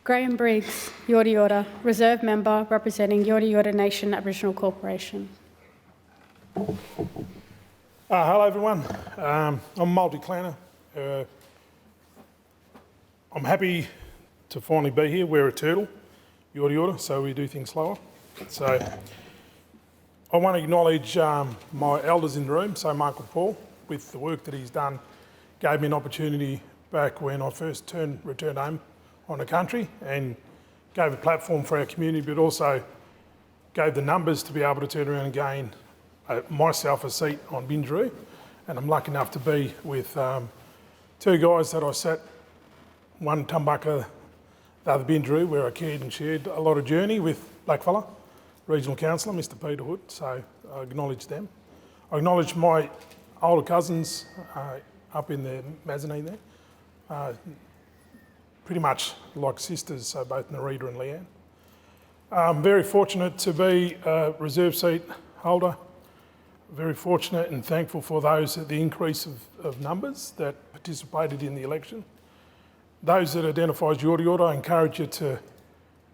Graham Briggs, Yorta, Reserve Member representing Yorta Nation Aboriginal Corporation. Hello everyone, I'm a multi-clanner. I'm happy to finally be here. We're a turtle, Yorta, so we do things slower. So I want to acknowledge my elders in the room, so my Uncle Paul, with the work that he's done, gave me an opportunity back when I first returned home on the country and gave a platform for our community, but also gave the numbers to be able to turn around and gain myself a seat on Binjaroo. And I'm lucky enough to be with two guys that I sat, one Tumbaka, the other Binjaroo, where I cared and shared a lot of journey with Blackfella, Regional Councillor, Mr. Peter Hood, so I acknowledge them. I acknowledge my older cousins up in the mezzanine there, pretty much like sisters, so both Narita and Leanne. I'm very fortunate to be a reserve seat holder, very fortunate and thankful for those at the increase of numbers that participated in the election. Those that identify as Yorta, I encourage you to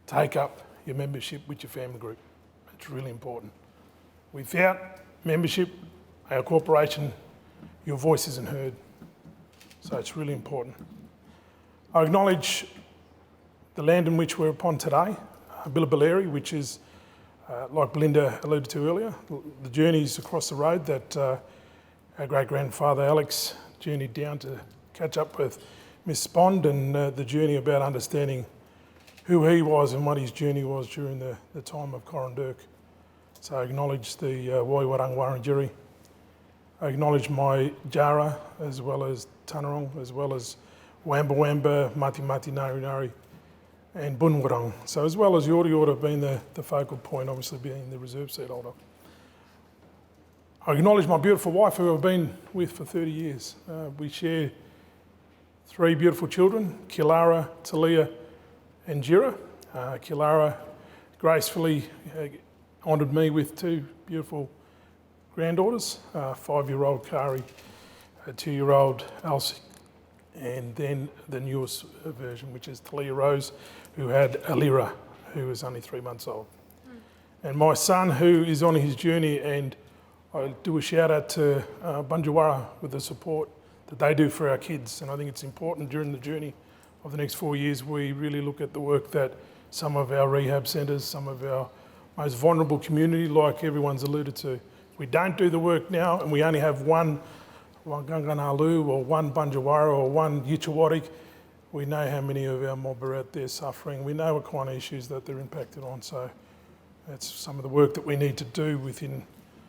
take up your membership with your family group. It's really important. Without membership, our corporation, your voice isn't heard. So it's really important. I acknowledge the land in which we're upon today, Billabilary, which is, like Belinda alluded to earlier, the journeys across the road that our great-grandfather Alex journeyed down to catch up with Miss Bond, and the journey about understanding who he was and what his journey was during the time of Corandurk. So I acknowledge the Waiwarang Warranjiri. I acknowledge my Jara, as well as Tanarong, as well as Wamba Wamba, Mati Mati Nari Nari, and Bunwarang. So as well as Yorta being the focal point, obviously being the reserve seat holder. I acknowledge my beautiful wife, who I've been with for 30 years. We share 3 beautiful children, Kilara, Talia, and Jira. Kilara gracefully honoured me with 2 beautiful granddaughters, 5-year-old Kari, a 2-year-old Elsie, and then the newest version, which is Talia Rose, who had Alira, who was only 3 months old. And my son, who is on his journey, and I do a shout out to Bunjawara with the support that they do for our kids. And I think it's important during the journey of the next 4 years, we really look at the work that some of our rehab centres, some of our most vulnerable community, like everyone's alluded to. If we don't do the work now and we only have one Ganganalu or one Bunjawara or one Yichawarik, we know how many of our mob are out there suffering. We know what kind of issues that they're impacted on. So that's some of the work that we need to do within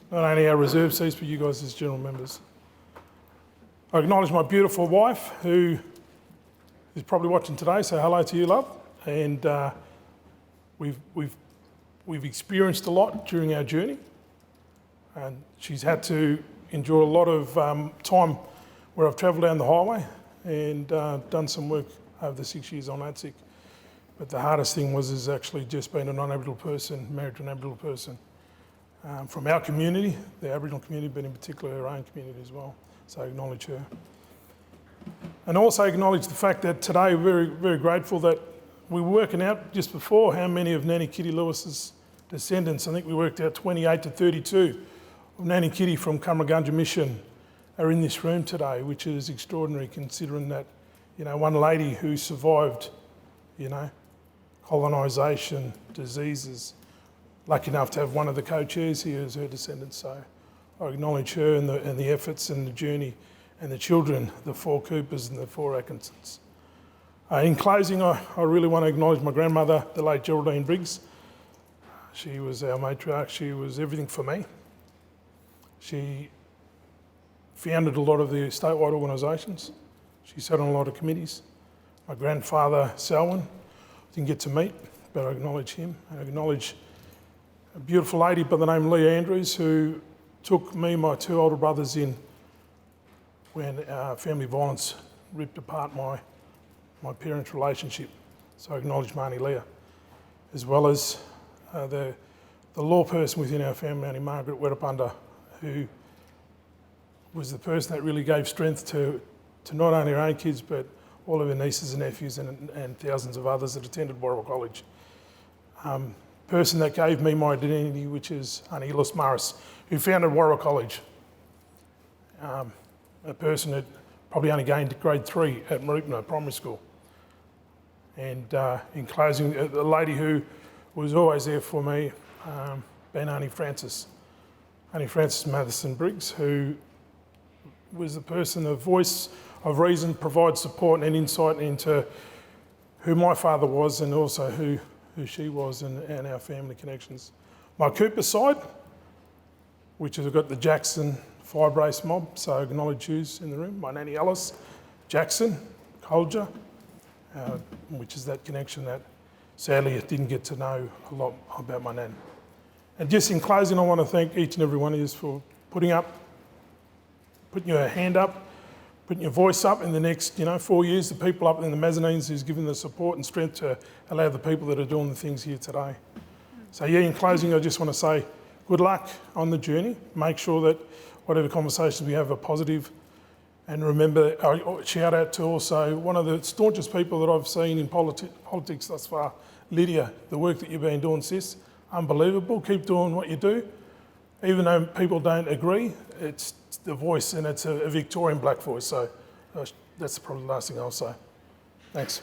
not only our reserve seats, but you guys as general members. I acknowledge my beautiful wife, who is probably watching today, so hello to you, love. And we've experienced a lot during our journey, and she's had to endure a lot of time where I've travelled down the highway and done some work over the 6 years on ATSIC. But the hardest thing is actually just being a non-Aboriginal person, married to an Aboriginal person from our community, the Aboriginal community, but in particular her own community as well. So I acknowledge her. And also acknowledge the fact that today we're very, very grateful that we were working out just before how many of Nanny Kitty Lewis's descendants, I think we worked out 28 to 32 of Nanny Kitty from Cumragunja Mission are in this room today, which is extraordinary considering that, you know, one lady who survived, you know, colonisation, diseases, lucky enough to have one of the co-chairs here as her descendants. So I acknowledge her and the efforts and the journey and the children, the 4 Coopers and the 4 Atkinsons. In closing, I really want to acknowledge my grandmother, the late Geraldine Briggs. She was our matriarch. She was everything for me. She founded a lot of the statewide organisations. She sat on a lot of committees. My grandfather, Selwyn, I didn't get to meet, but I acknowledge him. I acknowledge a beautiful lady by the name of Leah Andrews, who took me and my 2 older brothers in when family violence ripped apart my parents' relationship. So I acknowledge Marnie Leah, as well as the law person within our family, Auntie Margaret Wedapunda, who was the person that really gave strength to not only our own kids, but all of her nieces and nephews and thousands of others that attended Warl College. Person that gave me my identity, which is Auntie Elis Morris, who founded Warl College. A person that probably only gained grade 3 at Marupna Primary School. And in closing, the lady who was always there for me, being Auntie Frances Matheson Briggs, who was the person, the voice of reason, provides support and insight into who my father was and also who she was and our family connections. My Cooper side, which has got the Jackson fire brace mob, so acknowledge yous in the room. My nanny Alice, Jackson, Colger, which is that connection that sadly I didn't get to know a lot about my nan. And just in closing, I want to thank each and every one of you for putting your hand up, putting your voice up in the next 4 years, the people up in the mezzanines who's given the support and strength to allow the people that are doing the things here today. So yeah, in closing, I just want to say good luck on the journey. Make sure that whatever conversations we have are positive. And remember, shout out to also one of the staunchest people that I've seen in politics thus far, Lydia. The work that you've been doing, sis, unbelievable. Keep doing what you do. Even though people don't agree, it's the voice and it's a Victorian black voice. So that's probably the last thing I'll say. Thanks.